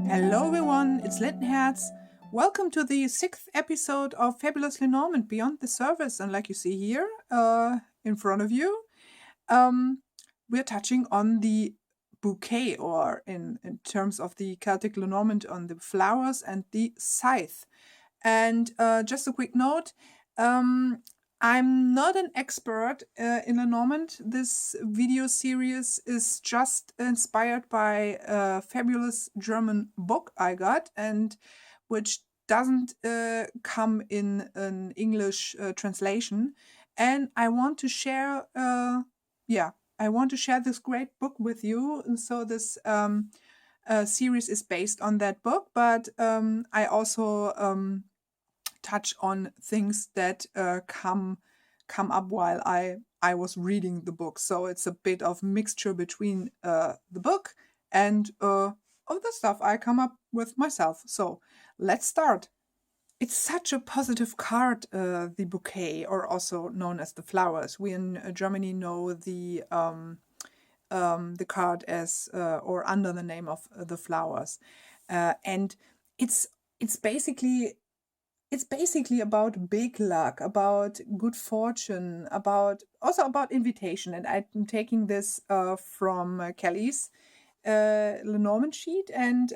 Hello everyone, it's Lenormand. Welcome to the 6th episode of Fabulous Lenormand Beyond the Surface. And like you see here in front of you, we're touching on the bouquet, or in terms of the Celtic Lenormand, on the flowers and the scythe. And just a quick note, I'm not an expert in Lenormand. This video series is just inspired by a fabulous German book I got, and which doesn't come in an English translation. And I want to share, I want to share this great book with you. And so this series is based on that book, but I also touch on things that come up while I was reading the book. So it's a bit of mixture between the book and of the stuff I come up with myself. So let's start. It's such a positive card, the bouquet, or also known as the flowers. We in Germany know the card as or under the name of the flowers, and it's basically about big luck, about good fortune, about invitation. And I'm taking this from Kelly's Lenormand sheet. And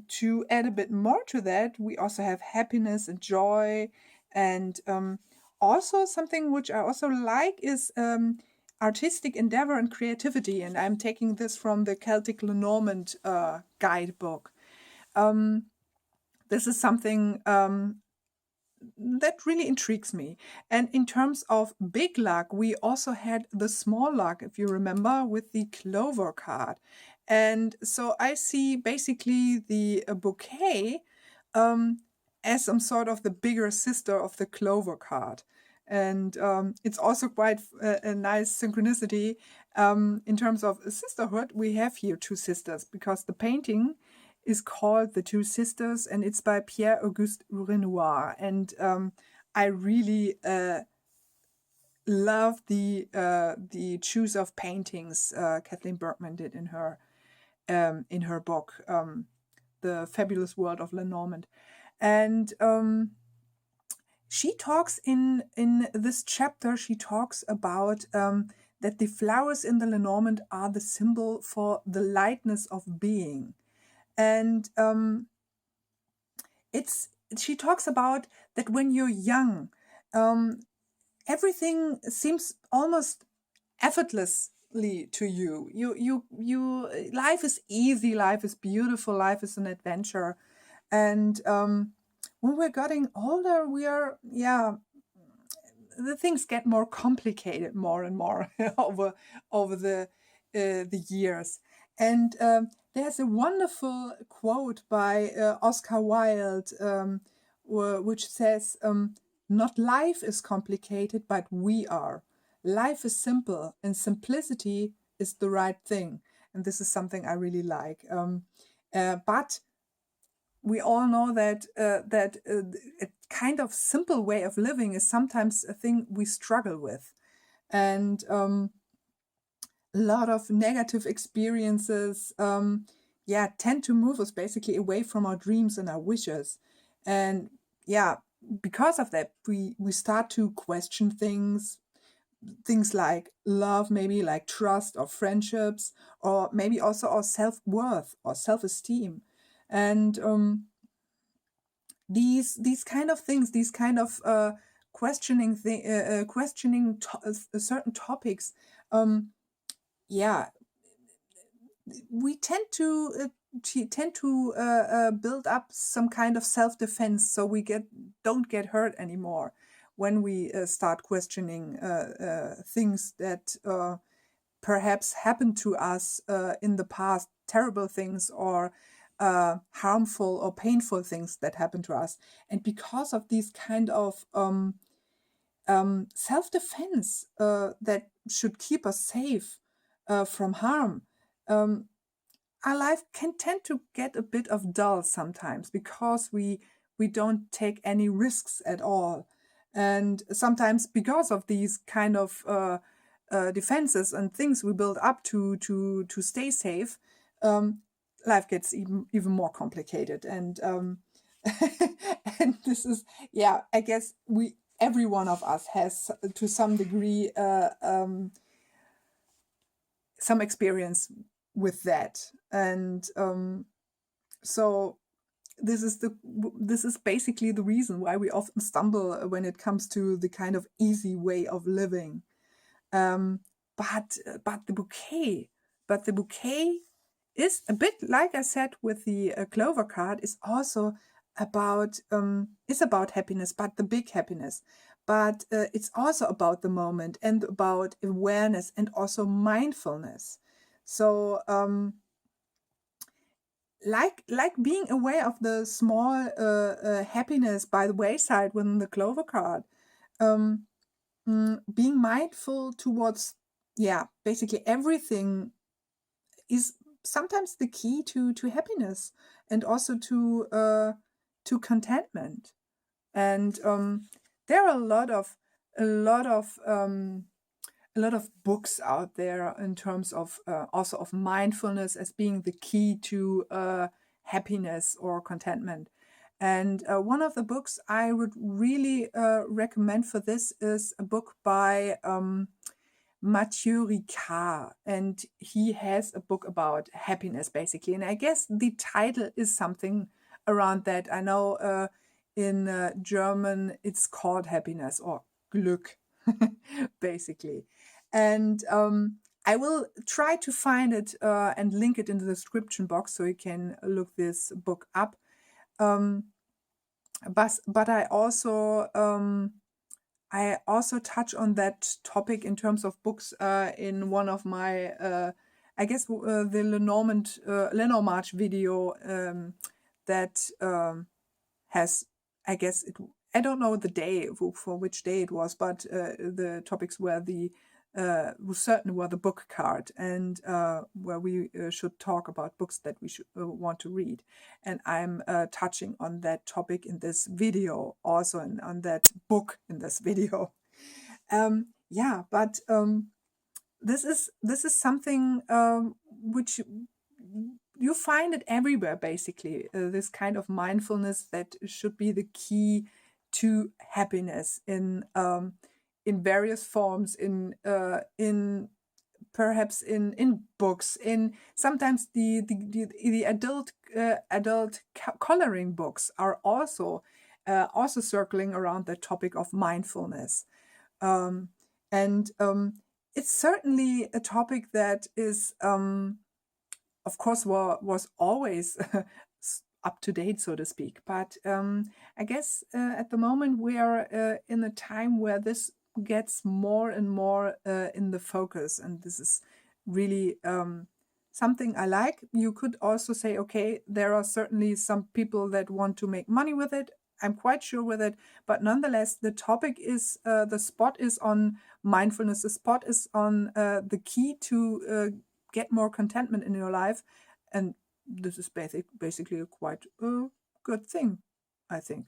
to add a bit more to that, we also have happiness and joy. And also something which I also like is artistic endeavor and creativity. And I'm taking this from the Celtic Lenormand guidebook. This is something that really intrigues me. And in terms of big luck, we also had the small luck, if you remember, with the clover card. And so I see basically the bouquet as some sort of the bigger sister of the clover card. And it's also quite a nice synchronicity in terms of sisterhood. We have here two sisters, because the painting is called The Two Sisters, and it's by Pierre-Auguste Renoir. And I really love the choose of paintings Kathleen Bergman did in her book, The Fabulous World of Lenormand. And she talks in this chapter, she talks about that the flowers in the Lenormand are the symbol for the lightness of being. And she talks about that when you're young, everything seems almost effortlessly to you. You life is easy, life is beautiful, life is an adventure. And when we're getting older, the things get more complicated more and more over the years. And there's a wonderful quote by Oscar Wilde, which says, "Not life is complicated, but we are. Life is simple, and simplicity is the right thing." And this is something I really like. But we all know that a kind of simple way of living is sometimes a thing we struggle with. And a lot of negative experiences tend to move us basically away from our dreams and our wishes. And because of that, we start to question things like love, maybe like trust or friendships, or maybe also our self-worth or self-esteem. And these kind of things, these kind of questioning certain topics, we tend to build up some kind of self-defense, so we don't get hurt anymore when we start questioning things that perhaps happened to us in the past, terrible things, or harmful or painful things that happen to us. And because of these kind of self-defense that should keep us safe from harm, our life can tend to get a bit of dull sometimes because we don't take any risks at all. And sometimes because of these kind of defenses and things we build up to stay safe, life gets even more complicated. And and this is, yeah, I guess every one of us has to some degree some experience with that. And so this is basically the reason why we often stumble when it comes to the kind of easy way of living. Um, but the bouquet is a bit like I said with the clover card, is also about happiness, but the big happiness. But it's also about the moment and about awareness and also mindfulness. So like being aware of the small happiness by the wayside within the clover card, um, being mindful towards, yeah, basically everything is sometimes the key to happiness and also to contentment. And there are a lot of a lot of books out there in terms of also of mindfulness as being the key to happiness or contentment. And one of the books I would really recommend for this is a book by Matthieu Ricard, and he has a book about happiness basically. And I guess the title is something around that. I know in German it's called happiness or Glück, basically. And I will try to find it and link it in the description box so you can look this book up. But I also touch on that topic in terms of books in one of my, I guess, the Lenormand video that has, I guess, I don't know the day for which day it was, but the topics were certain were the book card, and where we should talk about books that we should want to read. And I'm touching on that topic in this video, also on that book in this video. Yeah, but this is something which you find it everywhere, basically. This kind of mindfulness that should be the key to happiness in various forms, in perhaps in books, in sometimes the adult coloring books are also circling around the topic of mindfulness. And it's certainly a topic that is of course was always up to date, so to speak. But I guess at the moment we are in a time where this gets more and more in the focus, and this is really something I like. You could also say, okay, there are certainly some people that want to make money with it. I'm quite sure with it, but nonetheless, the topic is the spot is on mindfulness. The spot is on the key to get more contentment in your life, and this is basically a quite good thing, I think.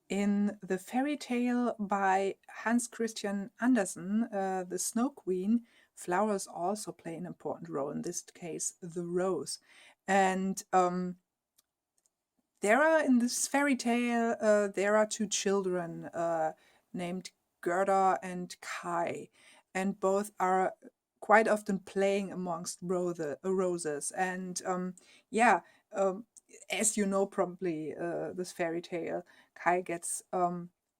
In the fairy tale by Hans Christian Andersen, The Snow Queen, flowers also play an important role, in this case, the rose. And in this fairy tale, there are two children named Gerda and Kai, and both are quite often playing amongst roses. And yeah, as you know, probably this fairy tale, Kai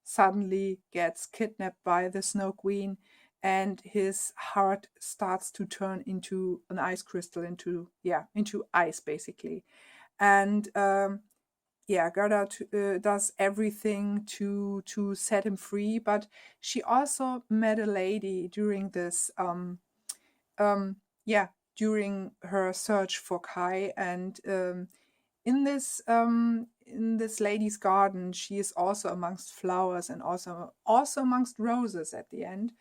suddenly gets kidnapped by the Snow Queen, and his heart starts to turn into an ice crystal, into ice basically. And Gerda does everything to set him free, but she also met a lady during this during her search for Kai. And in this lady's garden, she is also amongst flowers and also amongst roses at the end.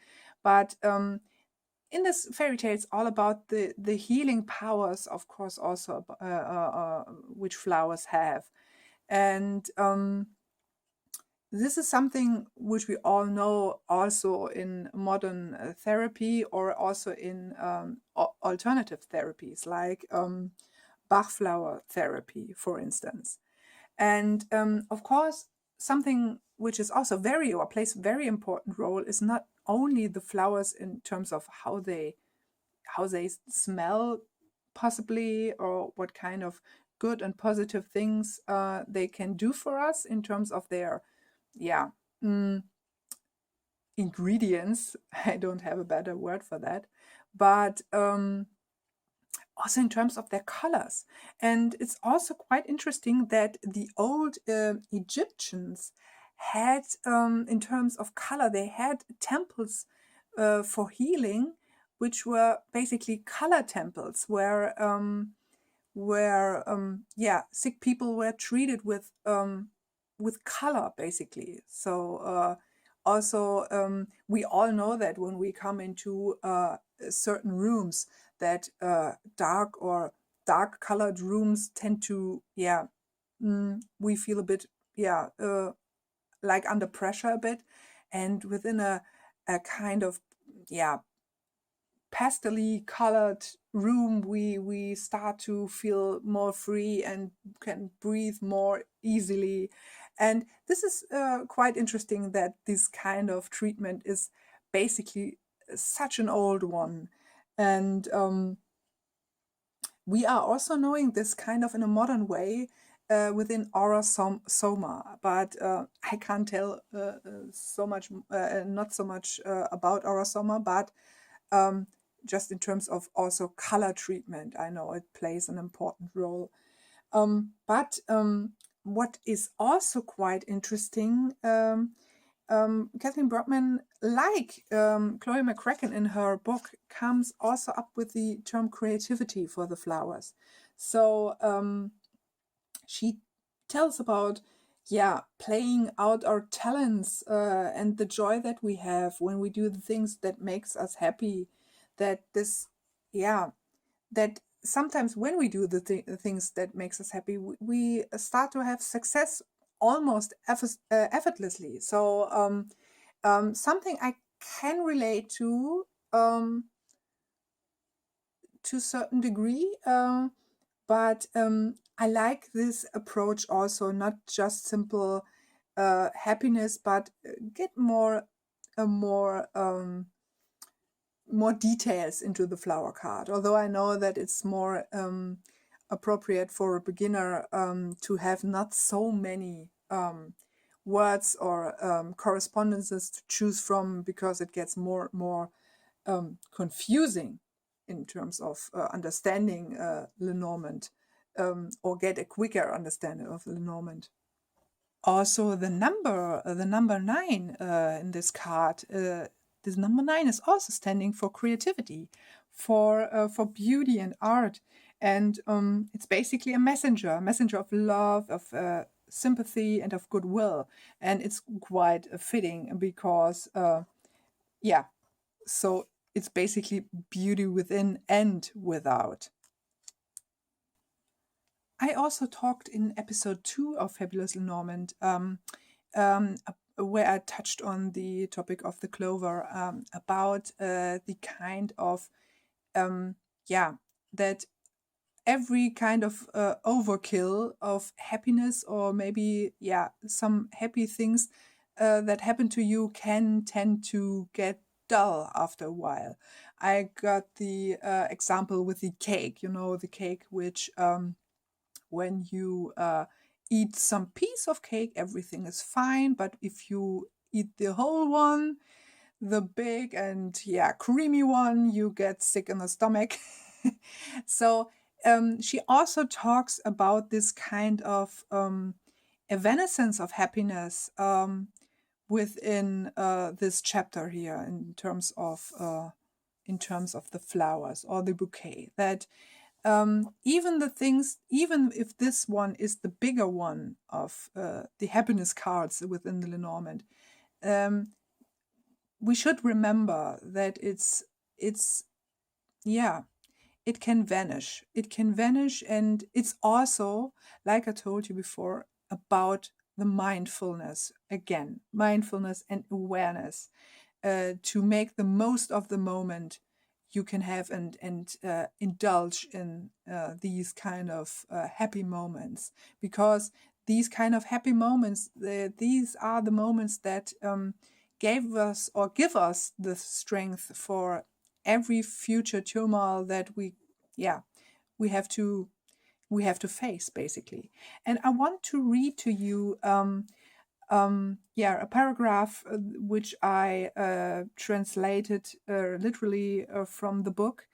But in this fairy tale, it's all about the healing powers, of course, also which flowers have. And this is something which we all know also in modern therapy, or also in alternative therapies like Bach flower therapy, for instance. And of course, something which is also plays a very important role is not only the flowers in terms of how they smell, possibly, or what kind of good and positive things they can do for us in terms of their mm, ingredients. I don't have a better word for that, but also in terms of their colors. And it's also quite interesting that the old Egyptians had, in terms of color, they had temples for healing, which were basically color temples, where sick people were treated with color, basically. So also we all know that when we come into certain rooms, that dark colored rooms tend to we feel a bit like under pressure a bit, and within a kind of pastely colored room, we start to feel more free and can breathe more easily. And this is quite interesting, that this kind of treatment is basically such an old one. And we are also knowing this kind of in a modern way within aura soma, but I can't tell so much, not so much about aura soma, but just in terms of also color treatment, I know it plays an important role. But what is also quite interesting, Kathleen Brockman, like Chloe McCracken in her book, comes also up with the term creativity for the flowers. So she tells about playing out our talents and the joy that we have when we do the things that makes us happy. That that sometimes when we do the things that makes us happy, we start to have success almost effortlessly. So something I can relate to a certain degree, but I like this approach also, not just simple happiness, but get more details into the flower card. Although I know that it's more appropriate for a beginner to have not so many words or correspondences to choose from, because it gets more confusing in terms of understanding Lenormand, or get a quicker understanding of Lenormand. Also, the number 9 in this card, this number 9 is also standing for creativity, for beauty and art, and it's basically a messenger of love, of sympathy, and of goodwill, and it's quite fitting because so it's basically beauty within and without. I also talked in episode 2 of Fabulous Lenormand, where I touched on the topic of the clover, about the kind of, that every kind of overkill of happiness, or maybe, some happy things that happen to you, can tend to get dull after a while. I got the example with the cake, the cake which when you eat some piece of cake, everything is fine. But if you eat the whole one, the big and creamy one, you get sick in the stomach. So she also talks about this kind of evanescence of happiness within this chapter here, in terms of in terms of the flowers or the bouquet. That even the things, even if this one is the bigger one of the happiness cards within the Lenormand, we should remember that it's yeah, it can vanish. It can vanish, and it's also, like I told you before, about the mindfulness. Again, mindfulness and awareness, to make the most of the moment you can have, and indulge in these kind of happy moments, because these kind of happy moments, these are the moments that gave us or give us the strength for every future turmoil that we have to face, basically. And I want to read to you a paragraph which I translated literally from the book,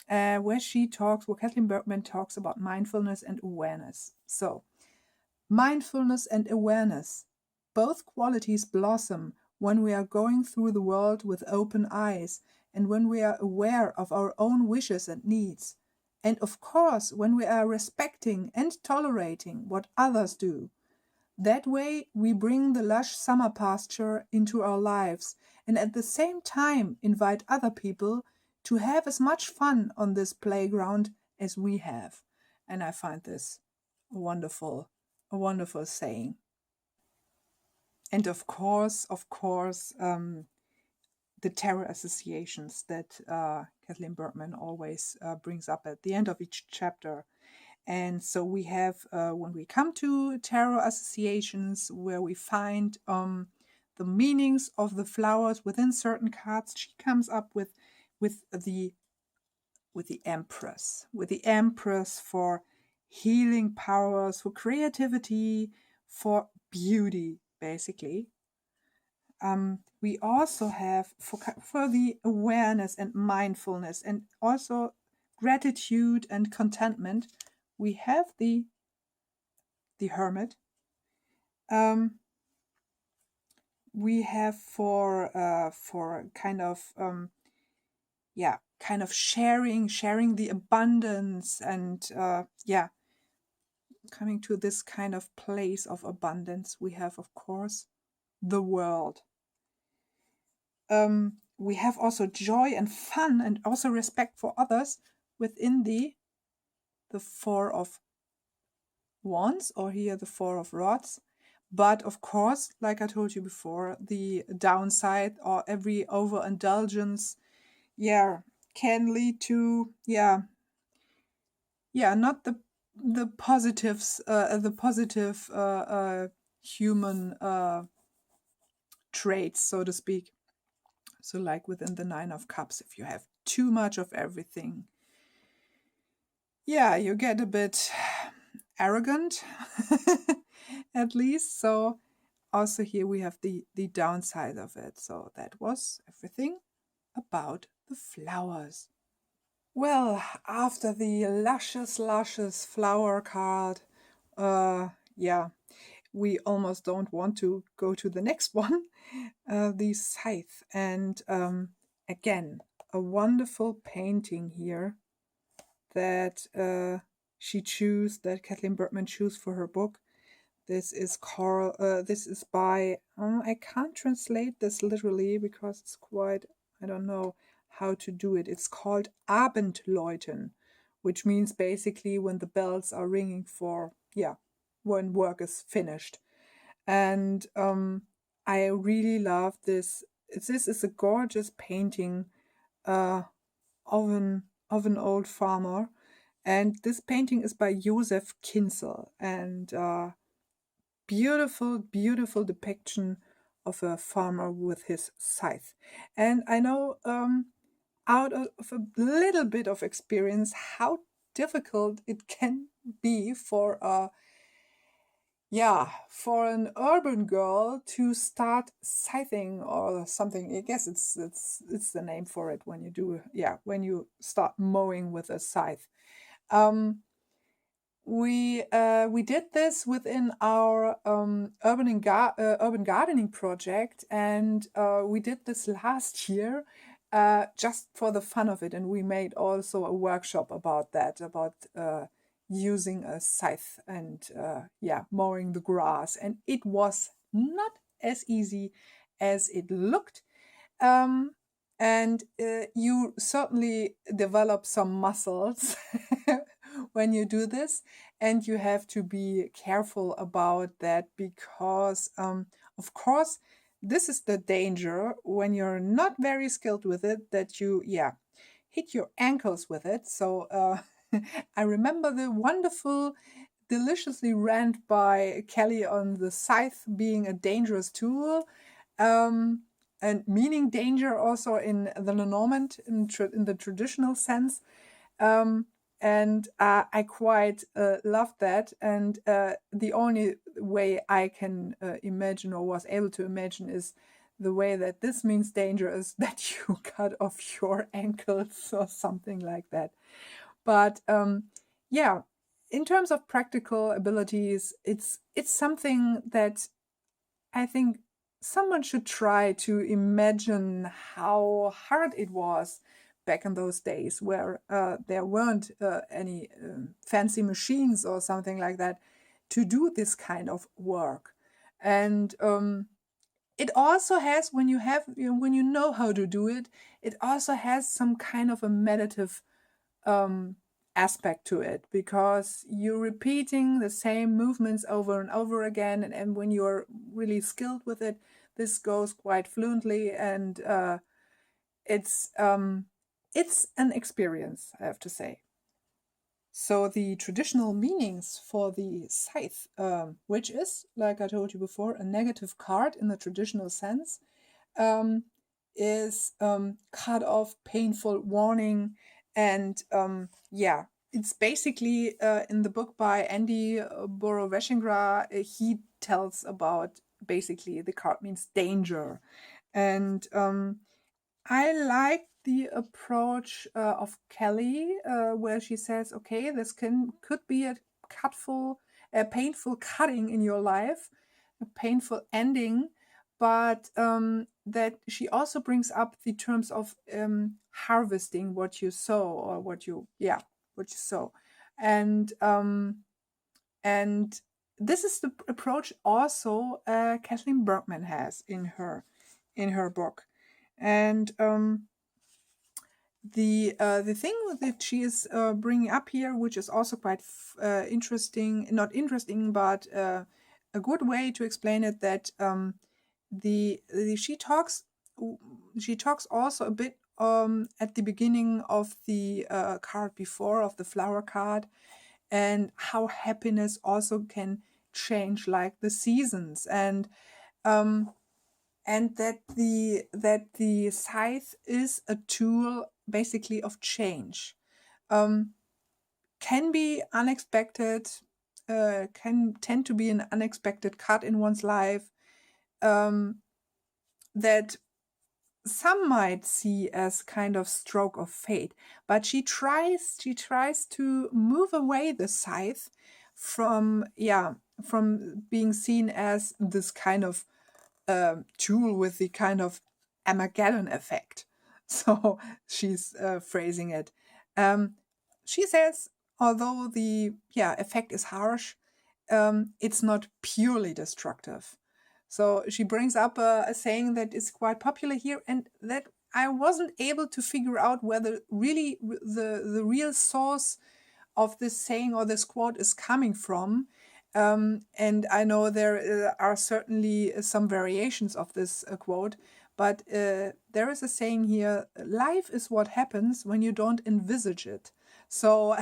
where Kathleen Bergman talks about mindfulness and awareness. So, mindfulness and awareness, both qualities blossom when we are going through the world with open eyes, and when we are aware of our own wishes and needs, and of course when we are respecting and tolerating what others do. That way we bring the lush summer pasture into our lives, and at the same time invite other people to have as much fun on this playground as we have. And I find this a wonderful saying. And of course, the tarot associations that Kathleen Bergman always brings up at the end of each chapter. And so we have, when we come to tarot associations, where we find the meanings of the flowers within certain cards, she comes up with the Empress for healing powers, for creativity, for beauty, basically. We also have for the awareness and mindfulness, and also gratitude and contentment, we have the Hermit. We have for kind of sharing the abundance, and coming to this kind of place of abundance, we have, of course, the World. We have also joy and fun, and also respect for others within the Four of Wands, or here the Four of Rods. But of course, like I told you before, the downside, or every overindulgence, can lead to not the positives, the positive human traits, so to speak. So, like within the Nine of Cups, if you have too much of everything, you get a bit arrogant, at least. So also here we have the downside of it. So that was everything about the flowers. Well, after the luscious flower card, we almost don't want to go to the next one, the Scythe. And again, a wonderful painting here that Kathleen Bergman chose for her book. This is by, I can't translate this literally because it's quite, I don't know how to do it. It's called Abendläuten, which means basically when the bells are ringing for, when work is finished. And I really love this. This is a gorgeous painting of an old farmer. And this painting is by Josef Kinzel, and beautiful depiction of a farmer with his scythe. And I know out of a little bit of experience how difficult it can be for an urban girl to start scything or something. I guess it's the name for it when you start mowing with a scythe. We did this within our urban gardening project, and we did this last year just for the fun of it. And we made also a workshop about that, about using a scythe and mowing the grass. And it was not as easy as it looked. And you certainly develop some muscles when you do this, and you have to be careful about that because, of course, this is the danger when you're not very skilled with it, that you, hit your ankles with it. So I remember the wonderful, deliciously rant by Kelly on the scythe being a dangerous tool. And meaning danger also in the Lenormand, in the traditional sense. And I quite loved that. And the only way I can imagine, or was able to imagine, is the way that this means danger is that you cut off your ankles or something like that. But in terms of practical abilities, it's something that I think someone should try to imagine how hard it was back in those days, where there weren't any fancy machines or something like that to do this kind of work. And it also has, when you know how to do it, it also has some kind of a meditative aspect to it, because you're repeating the same movements over and over again, and when you're really skilled with it, this goes quite fluently, and it's an experience, I have to say. So the traditional meanings for the scythe, which is, like I told you before, a negative card in the traditional sense, is cut off, painful, warning, and it's basically in the book by Andy Borovesingra. He tells about, basically, the card means danger, and I like the approach of Kelly, where she says, okay, this could be a painful cutting in your life, a painful ending, but that she also brings up the terms of harvesting what you sow, or what you sow, and this is the approach also Kathleen Bergman has in her book. And the thing that she is bringing up here, which is also quite interesting, not interesting, but a good way to explain it, that she talks also a bit at the beginning of the card before, of the flower card, and how happiness also can change like the seasons, and that the scythe is a tool basically of change. Can be unexpected, can tend to be an unexpected cut in one's life, that some might see as kind of stroke of fate, but she tries to move away the scythe from being seen as this kind of tool with the kind of Armageddon effect. So she's phrasing it. She says, although the effect is harsh, it's not purely destructive. So she brings up a saying that is quite popular here, and that I wasn't able to figure out whether really the real source of this saying or this quote is coming from. And I know there are certainly some variations of this quote, but there is a saying here: life is what happens when you don't envisage it. So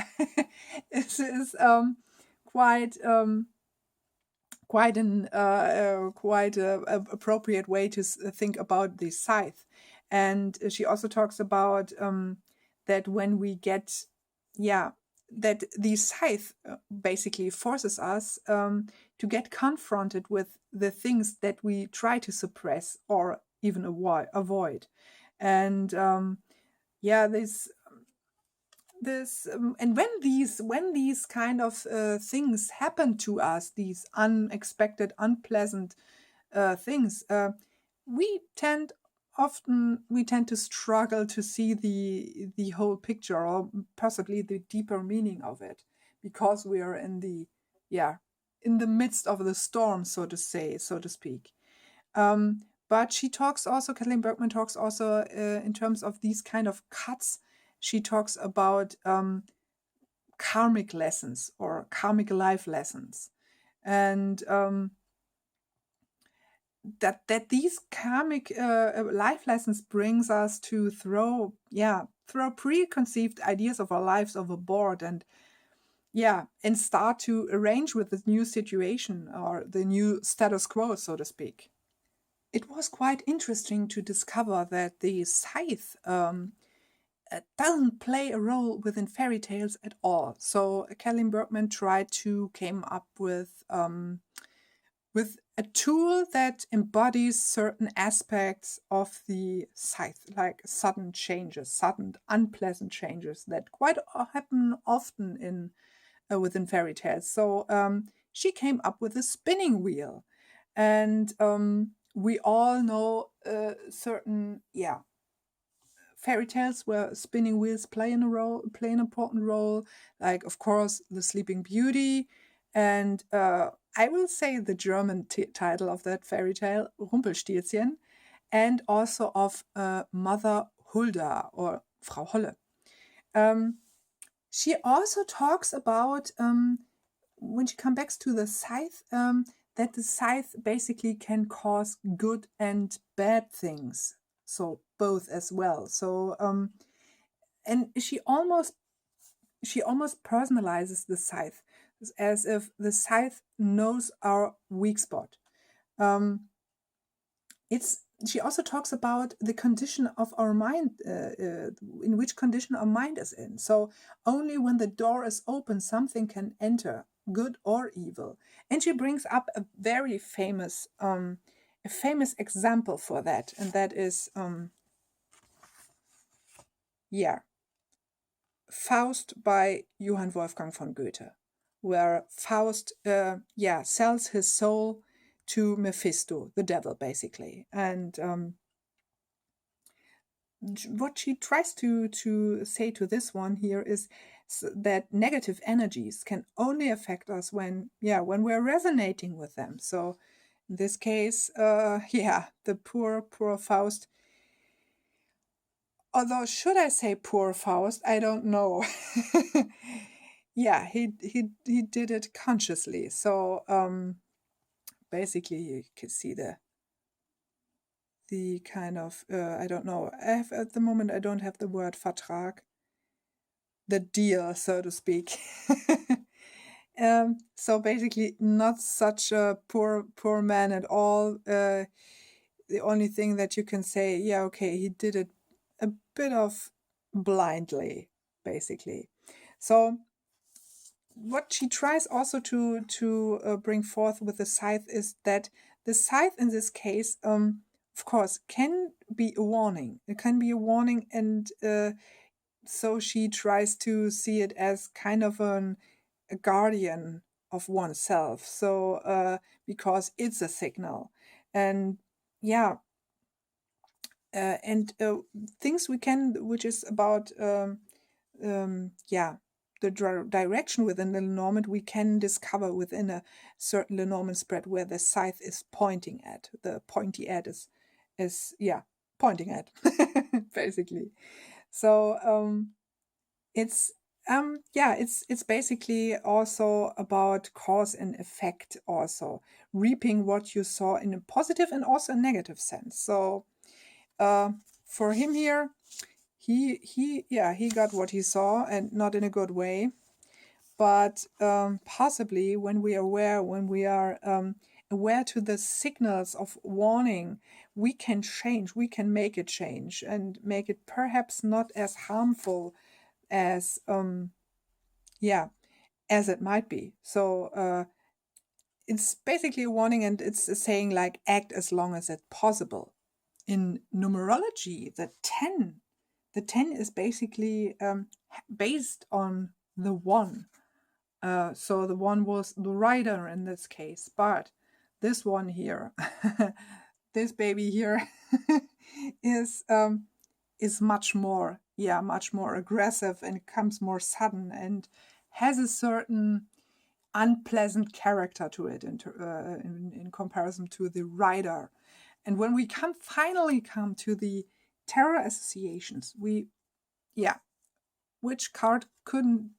this is quite an appropriate way to think about the scythe. And she also talks about that when we get that the scythe basically forces us to get confronted with the things that we try to suppress or even avoid. And this and when these kind of things happen to us, these unexpected, unpleasant things, we tend often we tend to struggle to see the whole picture, or possibly the deeper meaning of it, because we are in the midst of the storm, so to say, so to speak. But she talks also, Kathleen Bergman talks also in terms of these kind of cuts. She talks about karmic lessons or karmic life lessons, and that these karmic life lessons brings us to throw preconceived ideas of our lives overboard, and start to arrange with this new situation or the new status quo, so to speak. It was quite interesting to discover that the scythe doesn't play a role within fairy tales at all. So Kathleen Bergman came up with a tool that embodies certain aspects of the scythe, like sudden changes, sudden unpleasant changes that quite happen often in within fairy tales. So she came up with a spinning wheel, and we all know certain fairy tales where spinning wheels play an important role, like of course the Sleeping Beauty, and I will say the German title of that fairy tale, Rumpelstilzchen, and also of Mother Hulda or Frau Holle. She also talks about, when she comes back to the scythe, that the scythe basically can cause good and bad things. So both as well. So and she almost personalizes the scythe as if the scythe knows our weak spot. She also talks about the condition of our mind, in which condition our mind is in. So only when the door is open, something can enter, good or evil. And she brings up a very famous example for that, and that is Faust by Johann Wolfgang von Goethe, where Faust sells his soul to Mephisto, the devil, basically. And what she tries to say to this one here is that negative energies can only affect us when we're resonating with them. So in this case, the poor Faust. Although, should I say poor Faust? I don't know. He did it consciously. So basically, you can see the kind of I don't know. At the moment I don't have the word Vertrag. The deal, so to speak. So basically, not such a poor man at all. The only thing that you can say, he did it a bit of blindly, basically. So what she tries also to bring forth with the scythe is that the scythe in this case, of course, can be a warning. It can be a warning, and so she tries to see it as kind of a guardian of oneself. So because it's a signal, and things which is about the direction within the Lenormand, we can discover within a certain Lenormand spread where the scythe is pointing at. The pointy at is pointing at, basically. So it's basically also about cause and effect, also reaping what you saw in a positive and also a negative sense. So for him here, he got what he saw, and not in a good way. But possibly when we are aware to the signals of warning, we can change. We can make it change and make it perhaps not as harmful as as it might be. So it's basically a warning, and it's a saying like act as long as it's possible. In numerology, the 10 is basically based on the 1. So the 1 was the rider in this case, but this one here, this baby here is much more, much more aggressive, and it comes more sudden and has a certain unpleasant character to it in comparison to the rider. And when we finally come to the terror associations, which card couldn't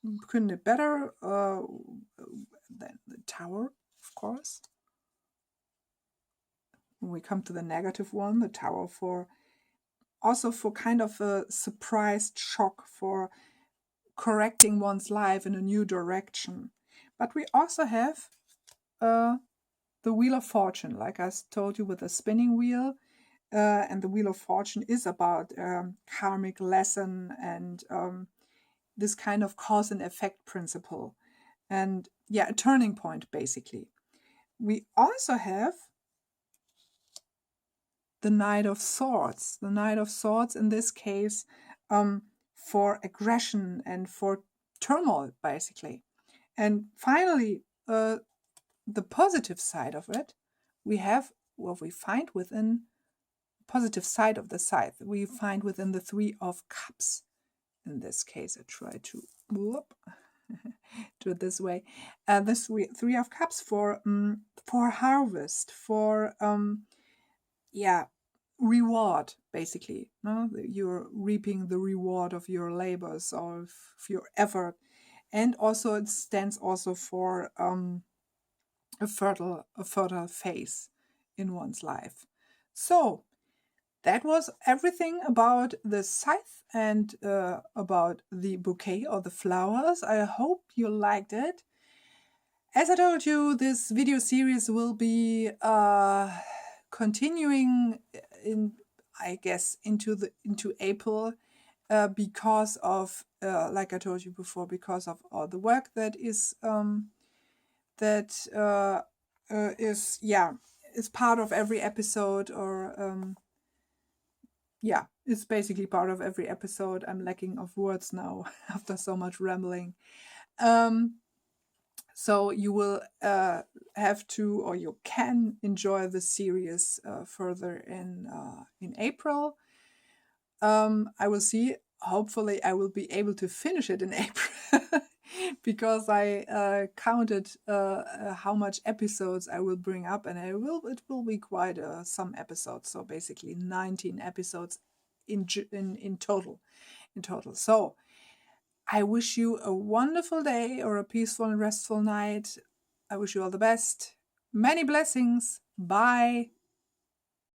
it better than the Tower, of course. When we come to the negative one, the Tower, for kind of a surprised shock, for correcting one's life in a new direction. But we also have the Wheel of Fortune, like I told you, with the spinning wheel. And the Wheel of Fortune is about karmic lesson and this kind of cause and effect principle. And a turning point, basically. We also have the Knight of Swords. The Knight of Swords, in this case, for aggression and for turmoil, basically. And finally, the positive side of it, we have what we find within positive side of the scythe. We find within the Three of Cups. In this case, I try to do it this way. This Three of Cups for harvest, for reward, basically. No? You're reaping the reward of your labors, of your effort. And also it stands also for a fertile phase in one's life. So that was everything about the scythe and about the bouquet or the flowers. I hope you liked it. As I told you, this video series will be continuing into April because of, like I told you before, because of all the work that is is part of every episode, or it's basically part of every episode. I'm lacking of words now after so much rambling. So you will have to, or you can enjoy the series further in April. I will see. Hopefully I will be able to finish it in April because I counted how much episodes I will bring up, and it will be quite some episodes. So basically 19 episodes in total. So I wish you a wonderful day or a peaceful and restful night. I wish you all the best. Many blessings. Bye.